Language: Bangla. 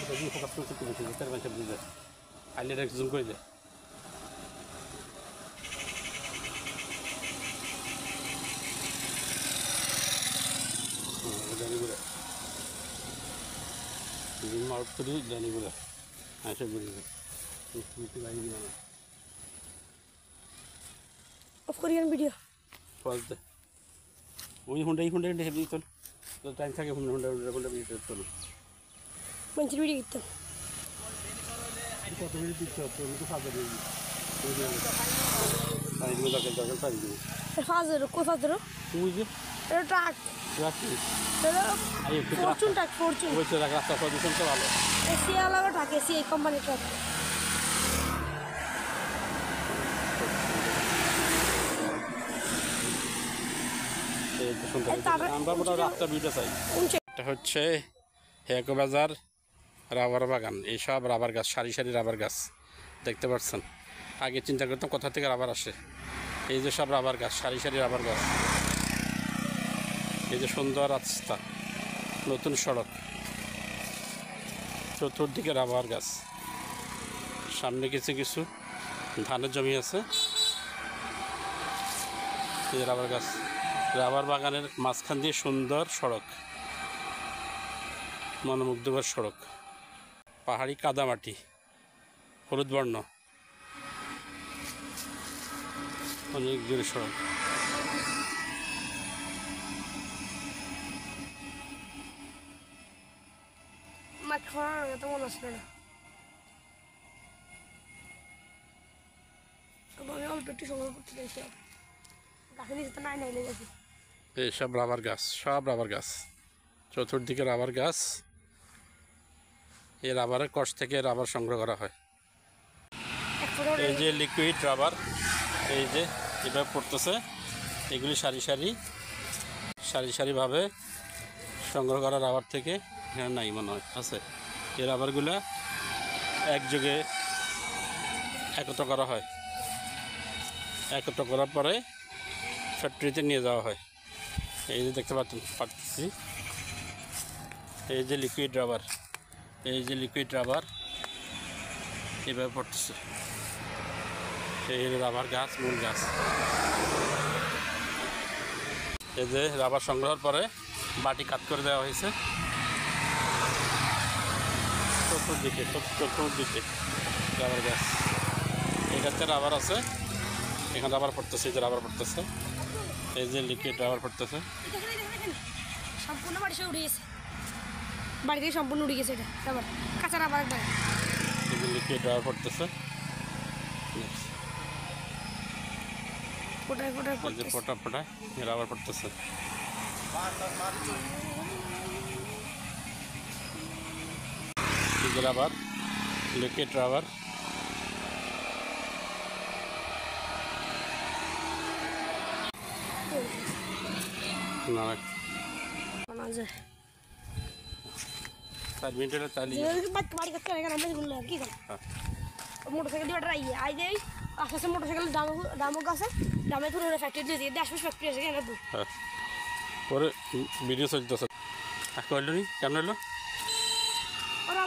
যদি ফোকাস করতে বেশি তার মানে বুঝে আইলেটা জুম করে দেয় জানিগুলো জুম আউট করি জানিগুলো আসে ঘুরে গাড়ি দিলাম অফ কোরিয়ান ভিডিও ফল দে ওই হুন্ডা হেভি চল তো টাইম থাকে হুন্ডা ভিডিও চলো मंचर वीडियो कितना কত মিনিট দিচ্ছ তুমি তো সাজা দিয়ে পানিগুলো দরকার পানি দিবি फाजर कोई फाजर তুই যে ट्रक রাখছি फॉर्च्यून ट्रक फॉर्च्यून বলছে রাস্তা প্রদূষণ তো ভালো एशिया लगा ट्रक एशिया कंपनी ट्रक আমরা মোটামুটি রাস্তা ভিডিও চাই এটা হচ্ছে হেকো বাজার রাবার বাগান এইসব রাবার গাছ সারি সারি রাবার গাছ দেখতে পাচ্ছেন আগে চিন্তা করতাম কোথা থেকে রাবার আসে এই যে সব রাবার গাছ সারি সারি রাবার গাছ এই যে সুন্দর রাস্তা নতুন সড়ক চতুর্দিকে রাবার গাছ সামনে কিছু কিছু ধানের জমি আছে এই রাবার গাছ রাবার বাগানের মাঝখান দিয়ে সুন্দর সড়ক মনোমুগ্ধকর সড়ক পাহাড়ি কাদামাটি হলুদ বর্ণ অনেক জোরে সড়ক এই সব রাবার গাছ সব রাবার গাছ চতুর্দিকে রাবার গাছ এই রাবারের কষ থেকে রাবার সংগ্রহ করা হয় এই যে লিকুইড রাবার এই যে এভাবে পড়তেছে এগুলি সারি সারিভাবে সংগ্রহ করা রাবার থেকে এখানে নাই মনে হয় আছে এই রাবারগুলো একযোগে একত্র করা হয় একত্র করার পরে ফ্যাক্টরিতে নিয়ে যাওয়া হয় এই যে দেখতে পাচ্ছি এই যে লিকুইড রাবার এভাবে পড়তেছে এই রাবার গাছ মূল গাছ এই যে রাবার সংগ্রহের পরে বাটি কাট করে দেওয়া হয়েছে চতুর্দিকে রাবার গাছ এটাতে রাবার আছে এখানে রাবার পড়তেছে এই যে রাবার পড়তেছে এই যে লিকুইড রাবার পড়তেছে সম্পূর্ণ বাড়ি সে উড়ে গেছে বাড়ি থেকে সম্পূর্ণ উড়ে গেছে এটা রাবার কাঁচা রাবার একবার এই যে লিকুইড রাবার পড়তেছে ফোটায় এই যে ফোটায় রাবার পড়তেছে এই যে রাবার লিকুইড রাবার না যায় 4 মিনিটের চালিয়ে বাড়ি কাছে এখানে আমরা গুলো কি করে মোটরসাইকেল দিয়ে আই আই দেই আস্তে মোটরসাইকেল দামও গাছে দামে পুরো ফ্যাক্টরি দিয়ে দিয়ে 10 ফ্যাক্টরি আছে এখানে পরে ভিডিও চলতেছে কইলো নি কেমন হলো ওরা